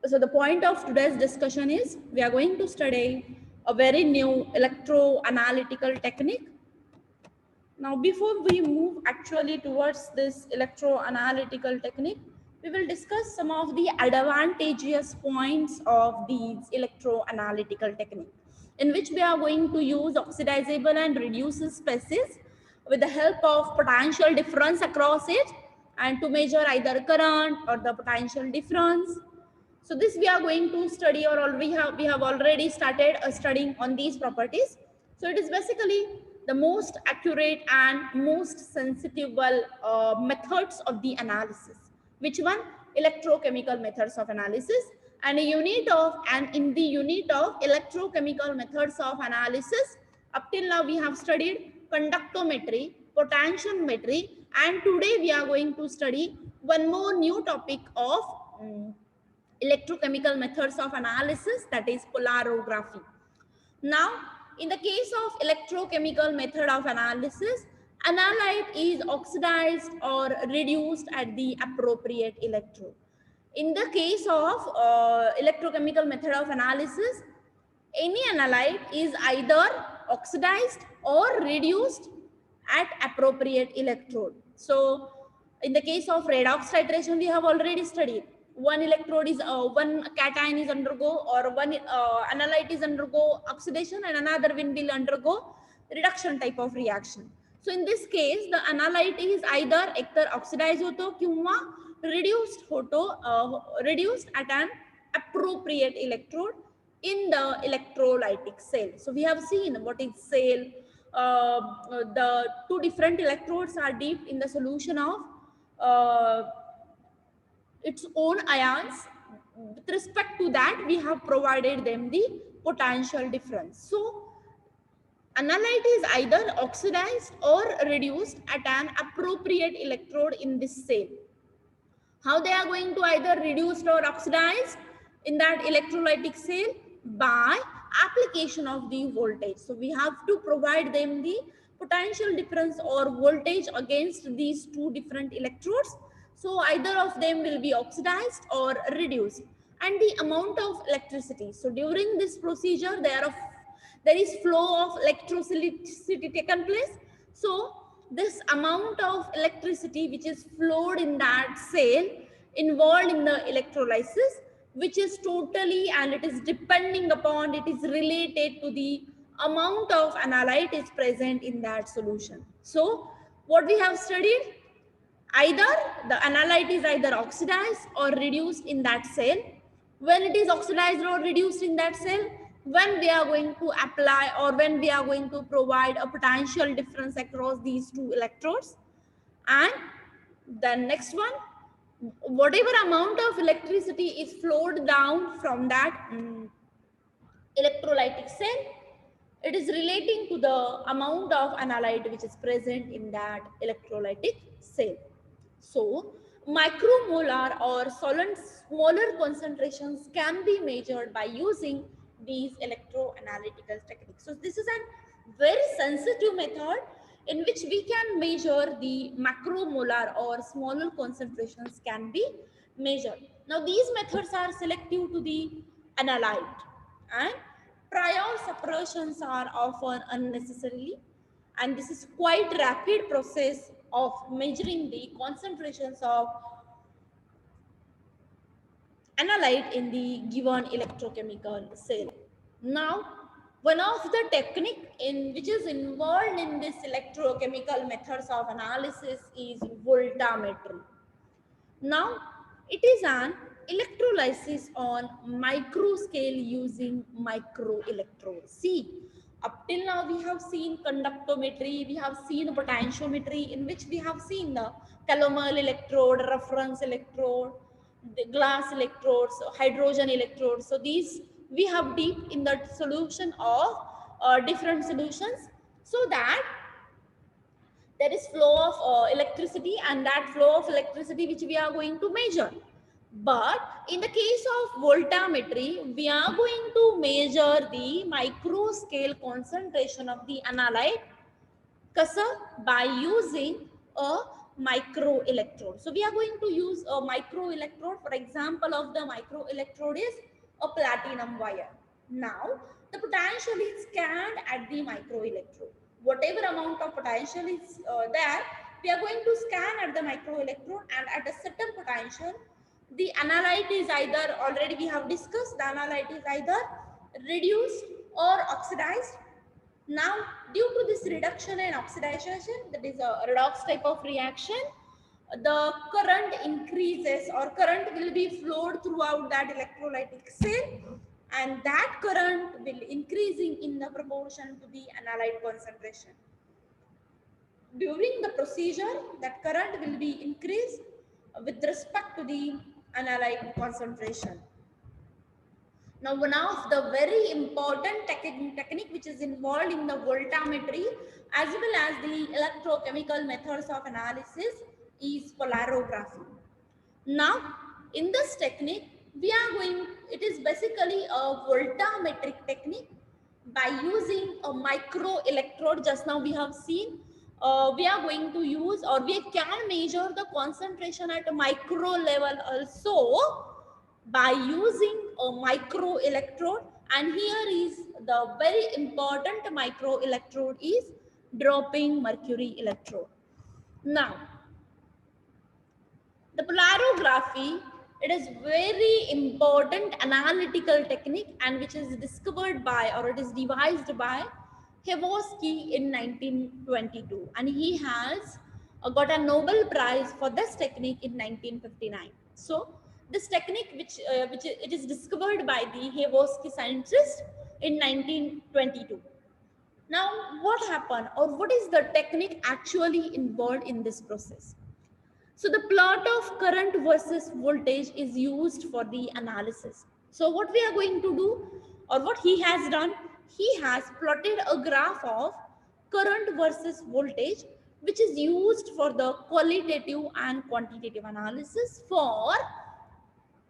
So the point of today's discussion is we are going to study a very new electroanalytical technique. Now, before we move actually towards this electroanalytical technique, we will discuss some of the advantageous points of these electroanalytical technique, in which we are going to use oxidizable and reduced species with the help of potential difference across it, and to measure either current or the potential difference. So this we are going to study, or we have already started studying on these properties. So it is basically the most accurate and most sensitive methods of the analysis. Which one? Electrochemical methods of analysis. And in the unit of electrochemical methods of analysis, up till now we have studied conductometry, potentiometry, and today we are going to study one more new topic of electrochemical methods of analysis, that is polarography. Now, in the case of electrochemical method of analysis, analyte is oxidized or reduced at the appropriate electrode. In the case of electrochemical method of analysis, any analyte is either oxidized or reduced at appropriate electrode. So in the case of redox titration, we have already studied one electrode is one cation is undergo, or one analyte is undergo oxidation and another one will undergo reduction type of reaction. So in this case, the analyte is either एकतर oxidized होतो किंवा reduced at an appropriate electrode in the electrolytic cell. So we have seen what is cell. The two different electrodes are dipped in the solution of its own ions. With respect to that, we have provided them the potential difference. So analyte is either oxidized or reduced at an appropriate electrode in this cell. How they are going to either reduced or oxidized in that electrolytic cell? By application of the voltage. So we have to provide them the potential difference or voltage against these two different electrodes. So either of them will be oxidized or reduced. And the amount of electricity. So during this procedure, there is flow of electricity taken place. So this amount of electricity which is flowed in that cell involved in the electrolysis, which is totally, and it is depending upon, it is related to the amount of analyte is present in that solution. So what we have studied, either the analyte is either oxidized or reduced in that cell. When it is oxidized or reduced in that cell, when we are going to apply, or when we are going to provide a potential difference across these two electrodes. And the next one, whatever amount of electricity is flowed down from that electrolytic cell, it is relating to the amount of analyte which is present in that electrolytic cell. So micromolar or smaller concentrations can be measured by using these electroanalytical techniques. So this is a very sensitive method in which we can measure the macromolar or smaller concentrations can be measured. Now these methods are selective to the analyte, and prior separations are often unnecessarily, and this is quite rapid process of measuring the concentrations of analyte in the given electrochemical cell. Now, one of the technique in which is involved in this electrochemical methods of analysis is voltammetry. Now, it is an electrolysis on micro scale using microelectrodes. See, up till now we have seen conductometry, we have seen potentiometry, in which we have seen the calomel electrode, reference electrode, the glass electrodes, hydrogen electrodes. So these we have deep in the solution of different solutions, so that there is flow of electricity, and that flow of electricity which we are going to measure. But in the case of voltammetry, we are going to measure the micro scale concentration of the analyte. Kasa? By using a micro electrode. So we are going to use a micro electrode. For example of the micro electrode is a platinum wire. Now the potential is scanned at the micro electrode. Whatever amount of potential is there, we are going to scan at the micro electrode, and at a certain potential, the analyte is either, already we have discussed, the analyte is either reduced or oxidized. Now, due to this reduction and oxidation, that is a redox type of reaction, the current increases, or current will be flowed throughout that electrolytic cell, and that current will increasing in the proportion to the analyte concentration. During the procedure, that current will be increased with respect to the analyte concentration. Now, one of the very important technique which is involved in the voltammetry as well as the electrochemical methods of analysis is polarography. Now, in this technique, it is basically a voltammetric technique by using a micro electrode. Just now we have seen, we are going to use, or we can measure the concentration at a micro level also by using a micro electrode. And here is the very important micro electrode is dropping mercury electrode. Now, the polarography, it is very important analytical technique, and which is discovered by, or it is devised by Hevorsky in 1922, and he has got a Nobel Prize for this technique in 1959. So this technique, which it is discovered by the Hevorsky scientist in 1922. Now, what happened, or what is the technique actually involved in this process? So the plot of current versus voltage is used for the analysis. So what we are going to do, or what he has done, he has plotted a graph of current versus voltage, which is used for the qualitative and quantitative analysis for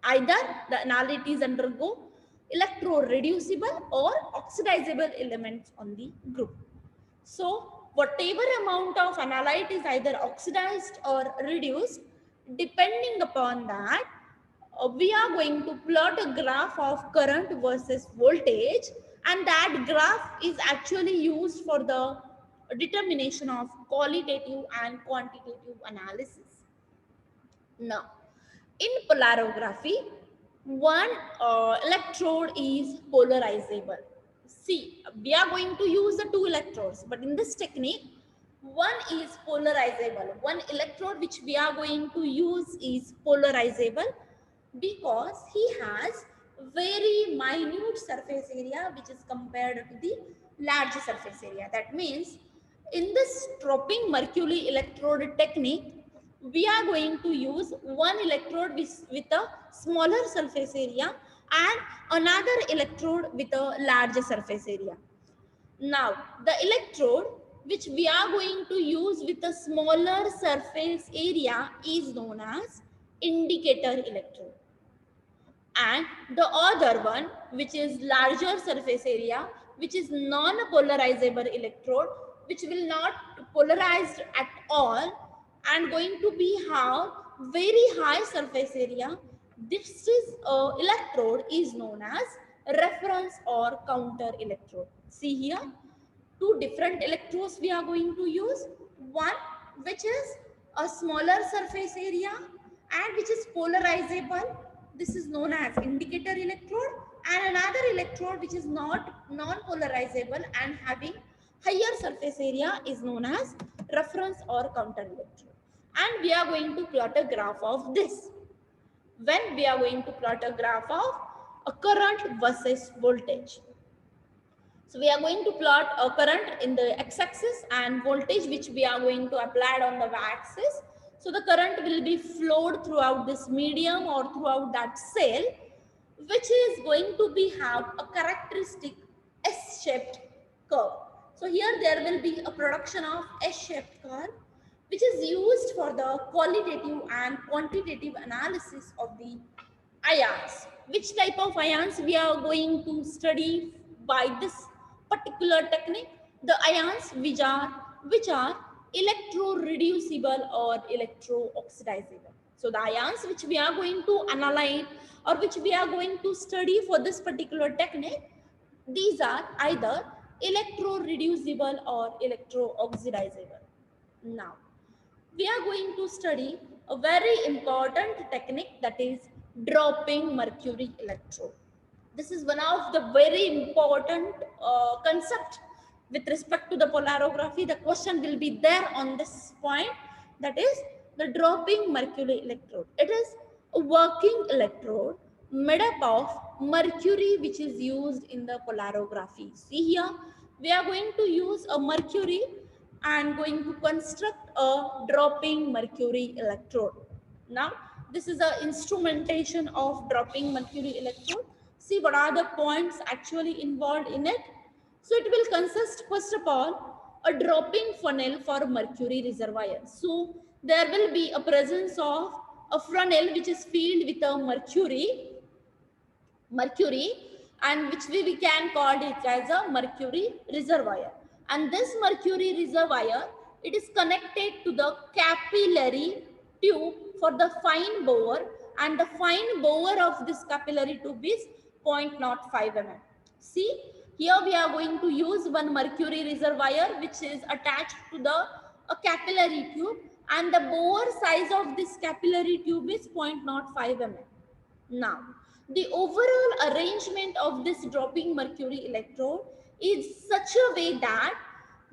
either the analytes undergo electroreducible or oxidizable elements on the group. So whatever amount of analyte is either oxidized or reduced, depending upon that, we are going to plot a graph of current versus voltage, and that graph is actually used for the determination of qualitative and quantitative analysis. Now, in polarography, one electrode is polarizable. See, we are going to use the two electrodes, but in this technique, one is polarizable. One electrode which we are going to use is polarizable because he has very minute surface area which is compared to the large surface area. That means in this dropping mercury electrode technique, we are going to use one electrode with a smaller surface area and another electrode with a larger surface area. Now, the electrode which we are going to use with a smaller surface area is known as indicator electrode. And the other one, which is larger surface area, which is non-polarizable electrode, which will not polarized at all and going to be have very high surface area. This is electrode is known as reference or counter electrode. See here, two different electrodes we are going to use. One which is a smaller surface area and which is polarizable. This is known as indicator electrode, and another electrode which is not non-polarizable and having higher surface area is known as reference or counter electrode. And we are going to plot a graph of this. When we are going to plot a graph of a current versus voltage. So we are going to plot a current in the x-axis and voltage which we are going to apply on the y-axis. So the current will be flowed throughout this medium or throughout that cell, which is going to be have a characteristic S-shaped curve. So here there will be a production of S-shaped curve, which is used for the qualitative and quantitative analysis of the ions. Which type of ions we are going to study by this particular technique? The ions which are electro-reducible or electro-oxidizable. So the ions which we are going to analyze or which we are going to study for this particular technique, these are either electro-reducible or electro-oxidizable. Now, we are going to study a very important technique, that is dropping mercury electrode. This is one of the very important concept with respect to the polarography. The question will be there on this point, that is the dropping mercury electrode. It is a working electrode made up of mercury which is used in the polarography. See here, we are going to use a mercury and going to construct a dropping mercury electrode. Now, this is the instrumentation of dropping mercury electrode. See what are the points actually involved in it. So it will consist, first of all, a dropping funnel for mercury reservoir. So there will be a presence of a funnel which is filled with a mercury, and which we can call it as a mercury reservoir. And this mercury reservoir, it is connected to the capillary tube for the fine bore, and the fine bore of this capillary tube is 0.05 mm. See, here we are going to use one mercury reservoir which is attached to the capillary tube, and the bore size of this capillary tube is 0.05 mm. Now, the overall arrangement of this dropping mercury electrode is such a way that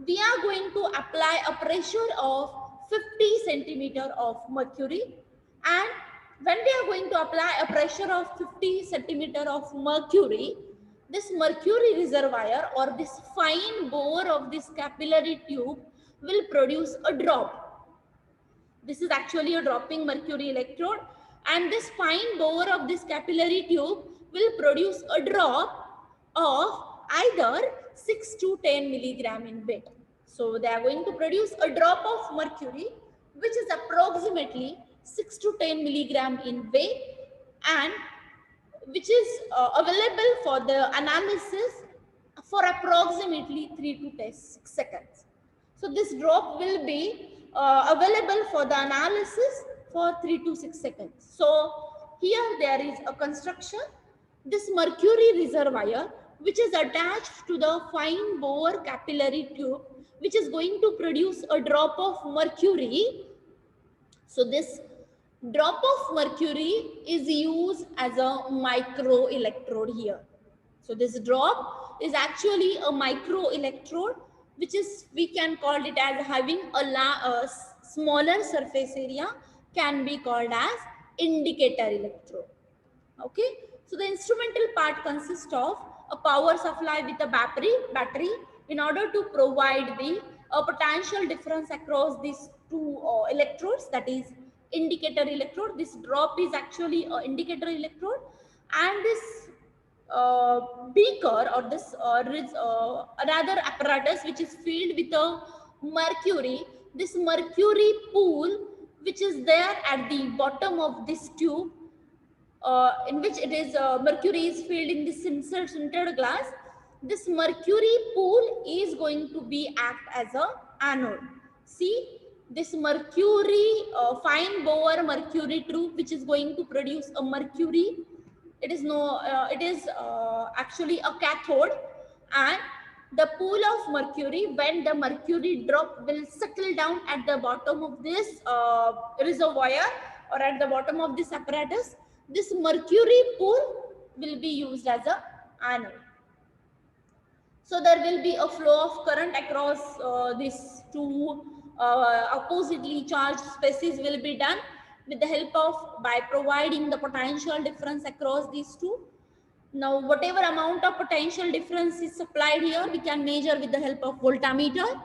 we are going to apply a pressure of 50 centimeter of mercury, and when we are going to apply a pressure of 50 centimeter of mercury, this mercury reservoir or this fine bore of this capillary tube will produce a drop. This is actually a dropping mercury electrode, and this fine bore of this capillary tube will produce a drop of either 6 to 10 milligram in weight. So they are going to produce a drop of mercury which is approximately 6 to 10 milligram in weight, and which is available for the analysis for approximately 3 to 6 seconds. So this drop will be available for the analysis for 3 to 6 seconds. So here there is a construction. This mercury reservoir which is attached to the fine bore capillary tube, which is going to produce a drop of mercury. So this drop of mercury is used as a micro electrode here. So this drop is actually a micro electrode, which is, we can call it as having a smaller surface area, can be called as indicator electrode. Okay, so the instrumental part consists of a power supply with a battery in order to provide the potential difference across these two electrodes, that is indicator electrode. This drop is actually an indicator electrode, and this beaker or this another apparatus which is filled with a mercury. This mercury pool which is there at the bottom of this tube, in which it is mercury is filled in this sintered glass. This mercury pool is going to be act as a anode. See, this mercury fine bore mercury tube which is going to produce a mercury, it is actually a cathode, and the pool of mercury, when the mercury drop will settle down at the bottom of this reservoir or at the bottom of this apparatus, this mercury pool will be used as a anode. So there will be a flow of current across these two oppositely charged species will be done with the help of, by providing the potential difference across these two. Now whatever amount of potential difference is supplied here, we can measure with the help of voltmeter.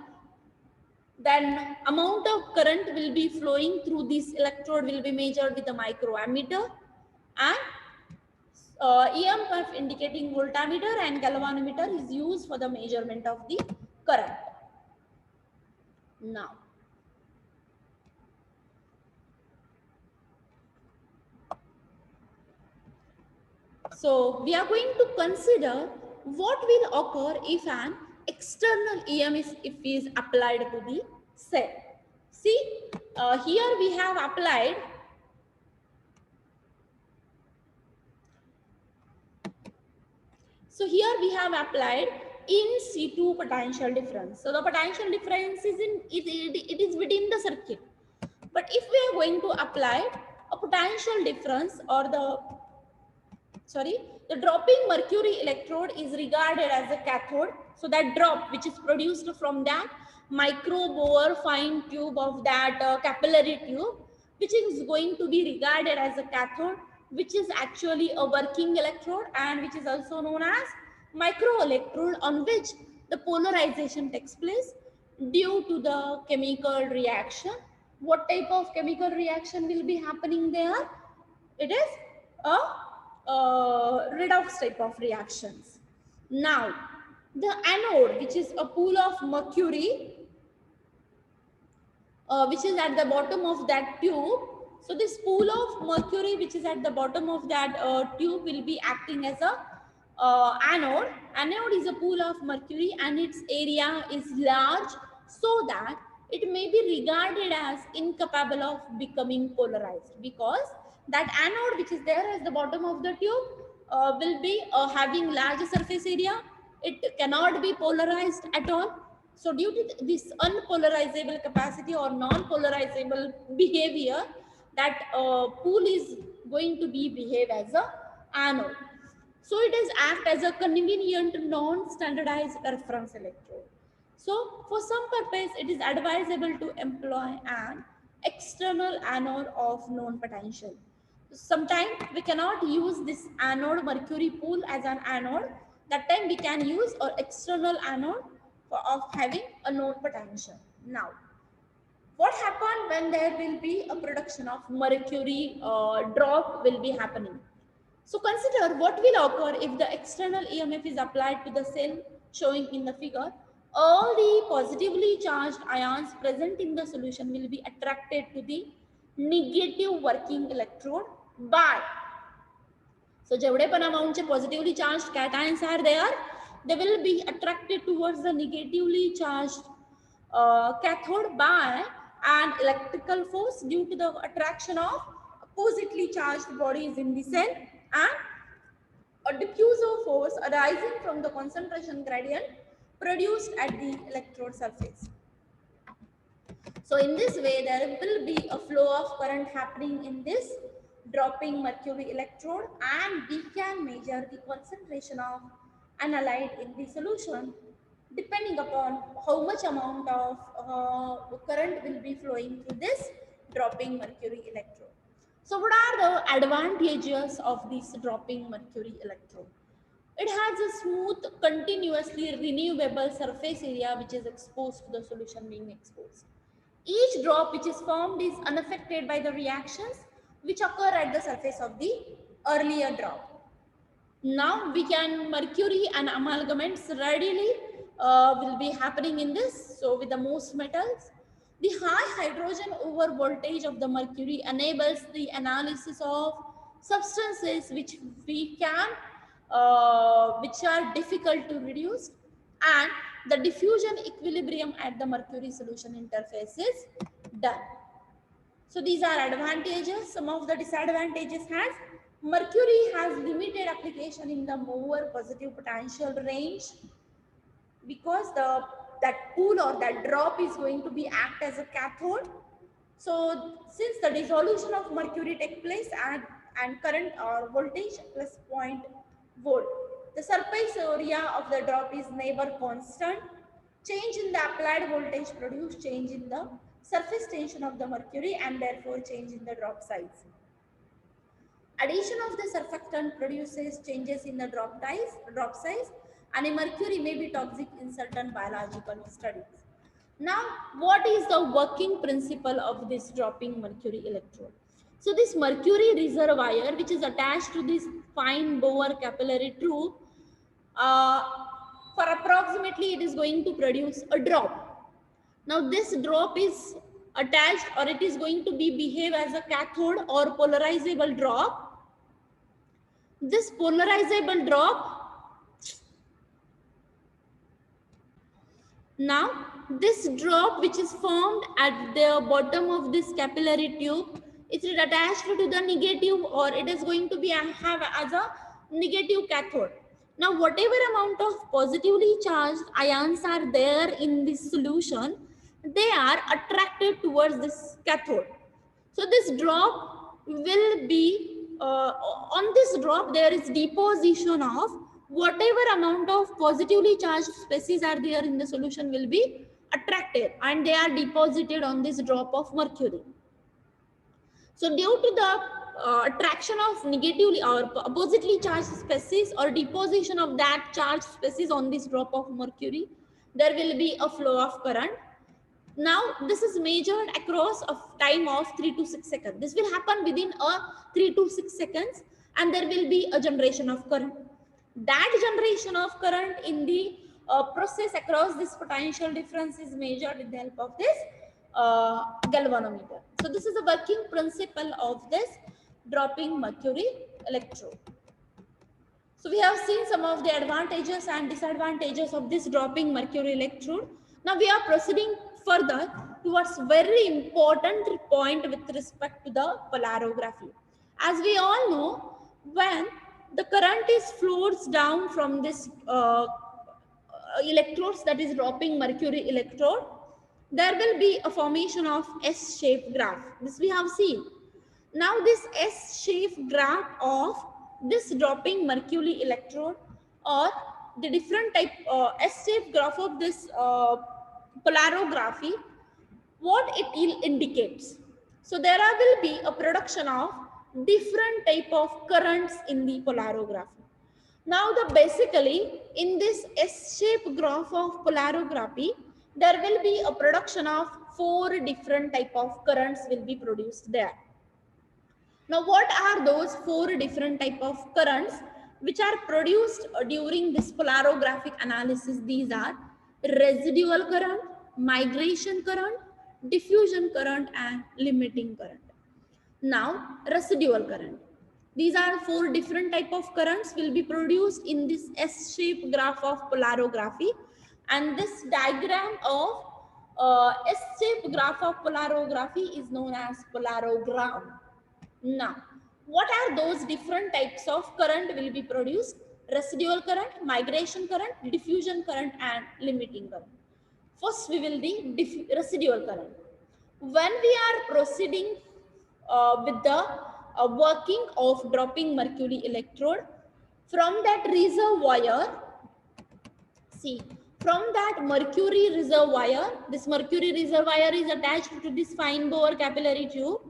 Then amount of current will be flowing through this electrode will be measured with a microammeter, and EMF indicating voltmeter and galvanometer is used for the measurement of the current. Now, so we are going to consider what will occur if an external EMF is applied to the cell. See, here we have applied. So here we have applied in situ potential difference. So the potential difference is it is within the circuit. But if we are going to apply a potential difference, or the dropping mercury electrode is regarded as a cathode. So that drop which is produced from that micro bore fine tube of that capillary tube, which is going to be regarded as a cathode, which is actually a working electrode, and which is also known as micro electrode, on which the polarization takes place due to the chemical reaction. What type of chemical reaction will be happening there? It is a redox type of reactions. Now, the anode, which is a pool of mercury, which is at the bottom of that tube. So this pool of mercury, which is at the bottom of that tube, will be acting as a anode. Anode is a pool of mercury, and its area is large, so that it may be regarded as incapable of becoming polarized, because that anode which is there at the bottom of the tube will be having large surface area. It cannot be polarized at all. So due to this unpolarizable capacity or non-polarizable behavior, that pool is going to be behave as a anode. So it is act as a convenient non-standardized reference electrode. So for some purpose, it is advisable to employ an external anode of known potential. Sometimes we cannot use this anode mercury pool as an anode. That time we can use an external anode of having a known potential. Now, what happens when there will be a production of mercury drop will be happening? So consider what will occur if the external EMF is applied to the cell showing in the figure. All the positively charged ions present in the solution will be attracted to the negative working electrode by. So जेवढे पण amount positively charged cations are there, they will be attracted towards the negatively charged cathode by an electrical force due to the attraction of oppositely charged bodies in the cell, and a diffusive force arising from the concentration gradient produced at the electrode surface. So in this way, there will be a flow of current happening in this dropping mercury electrode, and we can measure the concentration of analyte in the solution depending upon how much amount of current will be flowing through this dropping mercury electrode. So what are the advantages of this dropping mercury electrode? It has a smooth, continuously renewable surface area which is exposed to the solution being exposed. Each drop which is formed is unaffected by the reactions which occur at the surface of the earlier drop. Now we can mercury and amalgamates readily will be happening in this. So with the most metals, the high hydrogen over voltage of the mercury enables the analysis of substances which we can which are difficult to reduce, and the diffusion equilibrium at the mercury solution interface is done. So these are advantages. Some of the disadvantages has mercury has limited application in the more positive potential range, because that pool or that drop is going to be act as a cathode. So since the dissolution of mercury take place and current or voltage plus 0.volt, the surface area of the drop is never constant. Change in the applied voltage produce change in the surface tension of the mercury, and therefore change in the drop size. Addition of the surfactant produces changes in the drop size, and a mercury may be toxic in certain biological studies. Now, what is the working principle of this dropping mercury electrode? So this mercury reservoir, which is attached to this fine bore capillary tube, for approximately it is going to produce a drop. Now this drop is attached, or it is going to be behave as a cathode or polarizable drop. This polarizable drop, now this drop which is formed at the bottom of this capillary tube, is it attached to the negative, or it is going to be have as a negative cathode. Now whatever amount of positively charged ions are there in this solution, they are attracted towards this cathode. So this drop will be, on this drop there is deposition of whatever amount of positively charged species are there in the solution will be attracted, and they are deposited on this drop of mercury. So due to the attraction of negatively or oppositely charged species or deposition of that charged species on this drop of mercury, there will be a flow of current. Now this is measured across a time of 3 to 6 seconds. This will happen within a 3 to 6 seconds, and there will be a generation of current. That generation of current in the process across this potential difference is measured with the help of this galvanometer. So this is the working principle of this dropping mercury electrode. So we have seen some of the advantages and disadvantages of this dropping mercury electrode. Now we are proceeding further towards very important point with respect to the polarography. As we all know, when the current is flows down from this electrodes, that is dropping mercury electrode, there will be a formation of S-shaped graph. This we have seen. Now this S-shaped graph of this dropping mercury electrode, or the different type S-shaped graph of this polarography, what it indicates. So there will be a production of different type of currents in the polarography. Now basically in this S-shaped graph of polarography, there will be a production of 4 different type of currents will be produced there. Now what are those 4 different type of currents which are produced during this polarographic analysis? These are residual current, migration current, diffusion current, and limiting current. Now residual current. These are 4 different type of currents will be produced in this S-shaped graph of polarography, and this diagram of S-shaped graph of polarography is known as polarogram. Now, what are those different types of current will be produced? Residual current, migration current, diffusion current, and limiting current. First, we will do residual current. When we are proceeding with the working of dropping mercury electrode, from that reservoir, see, from that mercury reservoir, this mercury reservoir is attached to this fine bore capillary tube.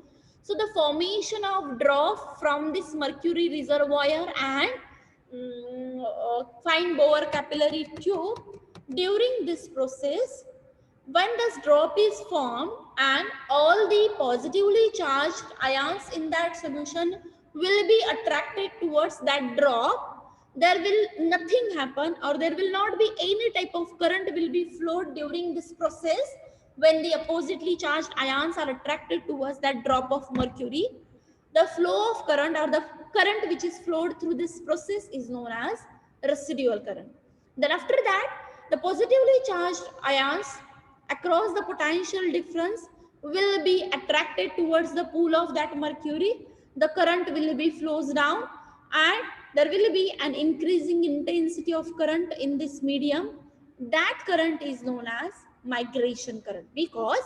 So the formation of drop from this mercury reservoir and fine bore capillary tube, during this process, when this drop is formed and all the positively charged ions in that solution will be attracted towards that drop, there will nothing happen, or there will not be any type of current will be flowed during this process. When the oppositely charged ions are attracted towards that drop of mercury, the flow of current, or the current which is flowed through this process, is known as residual current. Then after that, the positively charged ions across the potential difference will be attracted towards the pool of that mercury. The current will be flows down, and there will be an increasing intensity of current in this medium. That current is known as migration current, because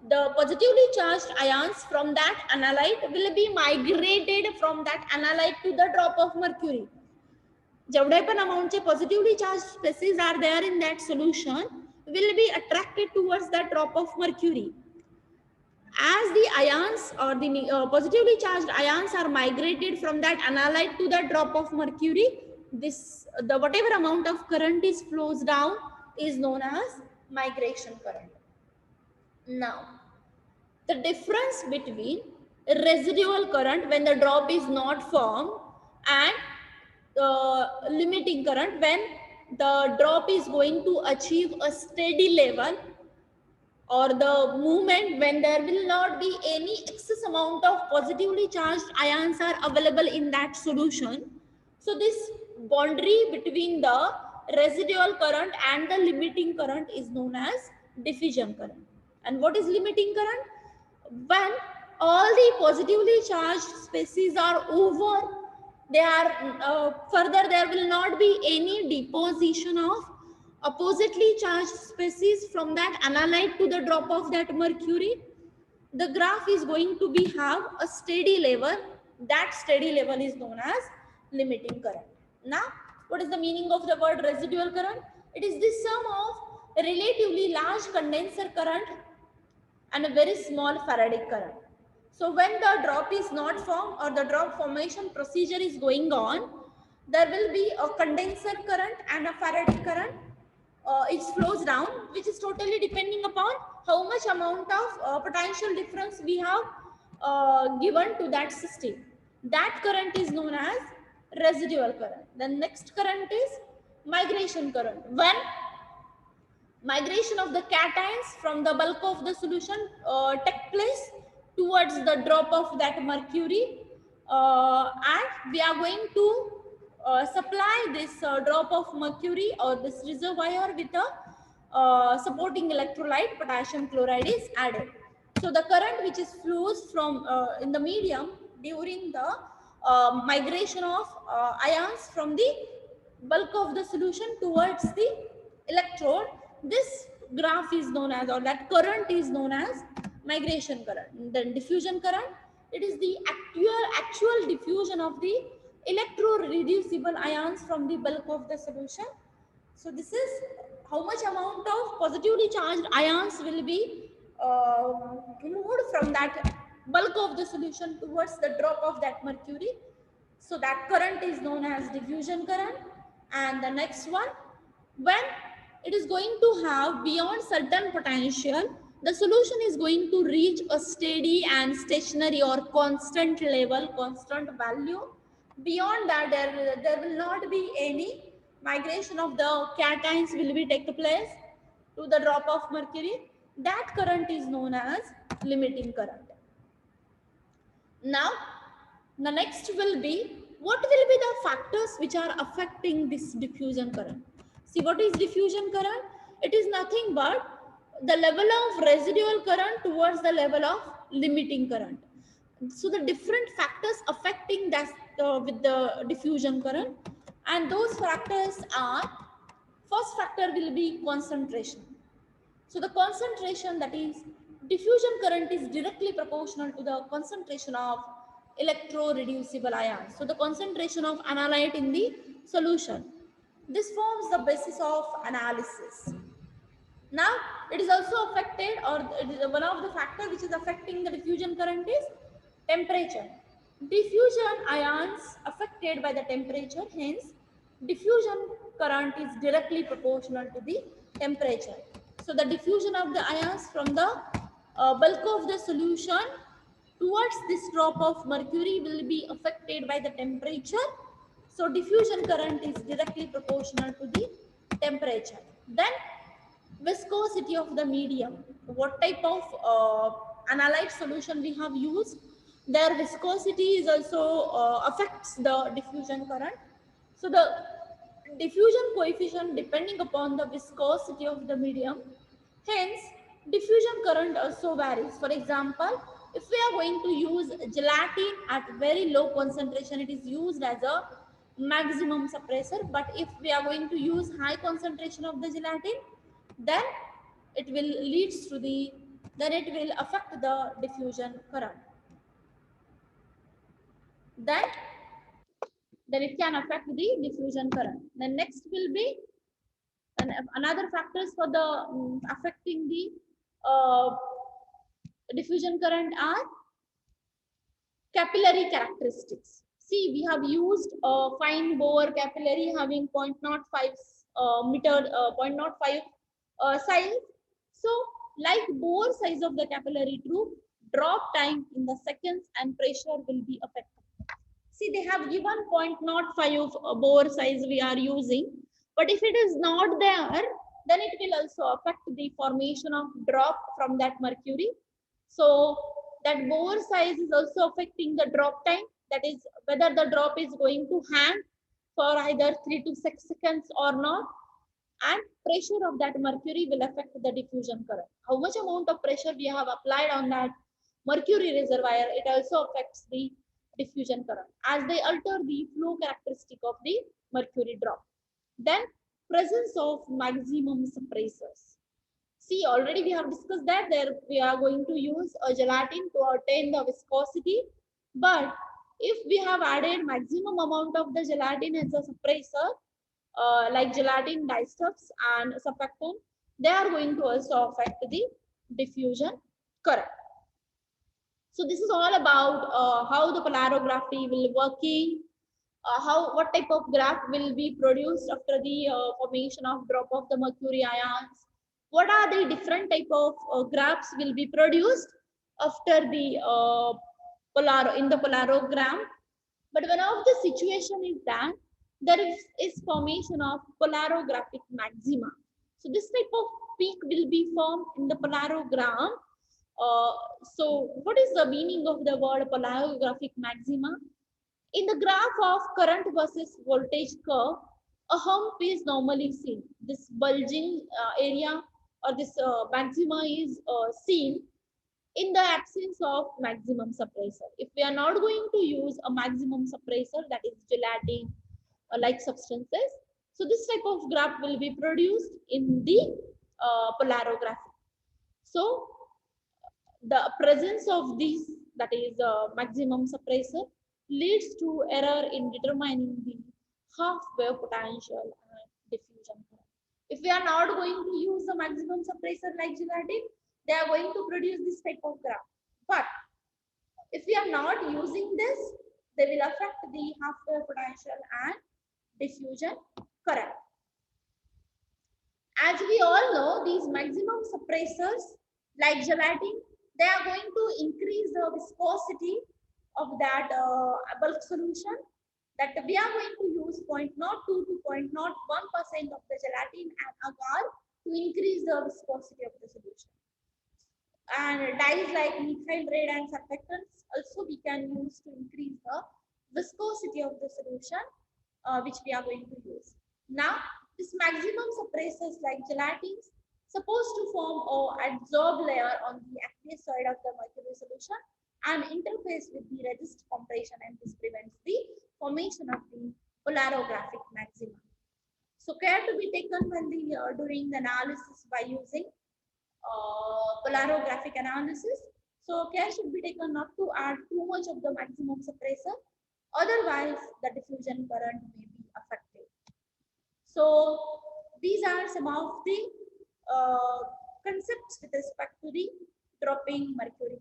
the positively charged ions from that analyte will be migrated from that analyte to the drop of mercury. जेवढे पण amount positively charged species are there in that solution will be attracted towards that drop of mercury. As the ions or the positively charged ions are migrated from that analyte to the drop of mercury, the whatever amount of current is flows down is known as migration current. Now, the difference between residual current when the drop is not formed and limiting current when the drop is going to achieve a steady level, or the movement when there will not be any excess amount of positively charged ions are available in that solution. So this boundary between the residual current and the limiting current is known as diffusion current. And what is limiting current? When all the positively charged species are over, they are further, there will not be any deposition of oppositely charged species from that analyte to the drop of that mercury. The graph is going to be have a steady level. That steady level is known as limiting current. Now, what is the meaning of the word residual current? It is the sum of relatively large condenser current and a very small Faraday current. So when the drop is not formed or the drop formation procedure is going on, there will be a condenser current and a Faraday current. It flows down, which is totally depending upon how much amount of potential difference we have given to that system. That current is known as residual current. The next current is migration current. When migration of the cations from the bulk of the solution take place towards the drop of that mercury, and we are going to supply this drop of mercury or this reservoir with a supporting electrolyte potassium chloride is added. So the current which is flows from in the medium during the migration of ions from the bulk of the solution towards the electrode, this graph is known as, or that current is known as migration current. Then diffusion current, it is the actual diffusion of the electro-reducible ions from the bulk of the solution. So this is how much amount of positively charged ions will be moved from that bulk of the solution towards the drop of that mercury. So that current is known as diffusion current. And the next one, when it is going to have beyond certain potential, the solution is going to reach a steady and stationary or constant level, constant value. Beyond that, there will not be any migration of the cations will be take place to the drop of mercury. That current is known as limiting current. Now, the next will be, what will be the factors which are affecting this diffusion current? See, what is diffusion current? It is nothing but the level of residual current towards the level of limiting current. So the different factors affecting that with the diffusion current, and those factors are, first factor will be concentration. So the concentration, that is diffusion current, is directly proportional to the concentration of electro-reducible ions. So the concentration of analyte in the solution. This forms the basis of analysis. Now, it is also affected, or it is one of the factors which is affecting the diffusion current is temperature. Diffusion ions affected by the temperature, hence diffusion current is directly proportional to the temperature. So the diffusion of the ions from the bulk of the solution towards this drop of mercury will be affected by the temperature. So diffusion current is directly proportional to the temperature. Then viscosity of the medium. What type of analyte solution we have used, their viscosity is also affects the diffusion current. So the diffusion coefficient depending upon the viscosity of the medium, hence diffusion current also varies. For example, if we are going to use gelatin at very low concentration, it is used as a maximum suppressor. But if we are going to use high concentration of the gelatin, then it will leads to the, then it will affect the diffusion current. Then it can affect the diffusion current. The next will be another factors for the affecting the diffusion current are capillary characteristics. See, we have used fine bore capillary having 0.05 meter, 0.05 size. So, like bore size of the capillary tube, drop time in the seconds and pressure will be affected. See, they have given 0.05 bore size we are using, but if it is not there, then it will also affect the formation of drop from that mercury. So that bore size is also affecting the drop time, that is whether the drop is going to hang for either 3 to 6 seconds or not. and pressure of that mercury will affect the diffusion current. How much amount of pressure we have applied on that mercury reservoir, it also affects the diffusion current as they alter the flow characteristic of the mercury drop. Then presence of maximum suppressors. See, already we have discussed that there we are going to use a gelatin to attain the viscosity, but if we have added maximum amount of the gelatin as a suppressor, like gelatin disturbs and surfactant, they are going to also affect the diffusion current. So this is all about how the polarography will working, how what type of graph will be produced after the formation of drop of the mercury ions. What are the different type of graphs will be produced after the in the polarogram. But one of the situation is that there is formation of polarographic maxima. So this type of peak will be formed in the polarogram. Uh, so what is the meaning of the word polarographic maxima? In the graph of current versus voltage curve, a hump is normally seen. This bulging area or this maxima is seen in the absence of maximum suppressor. If we are not going to use a maximum suppressor, that is gelatin like substances, so this type of graph will be produced in the polarography. So the presence of these, that is maximum suppressor, leads to error in determining the half wave potential and diffusion current. If we are not going to use the maximum suppressor like gelatin, they are going to produce this type of graph. But if we are not using this, they will affect the half wave potential and diffusion current. As we all know, these maximum suppressors like gelatin, they are going to increase the viscosity of that bulk solution, that we are going to use 0.02 to 0.01% of the gelatin and agar to increase the viscosity of the solution. And dyes like methyl red and surfactants also we can use to increase the viscosity of the solution which we are going to use. Now, this maximum suppressors like gelatins supposed to form or adsorb layer on the aqueous side of the mercury solution and interface with the resist compression, and this prevents the formation of the polarographic maxima. So care to be taken when the doing the analysis by using polarographic analysis. So care should be taken not to add too much of the maximum suppressor, otherwise the diffusion current may be affected. So these are some of the concepts with respect to the dropping mercury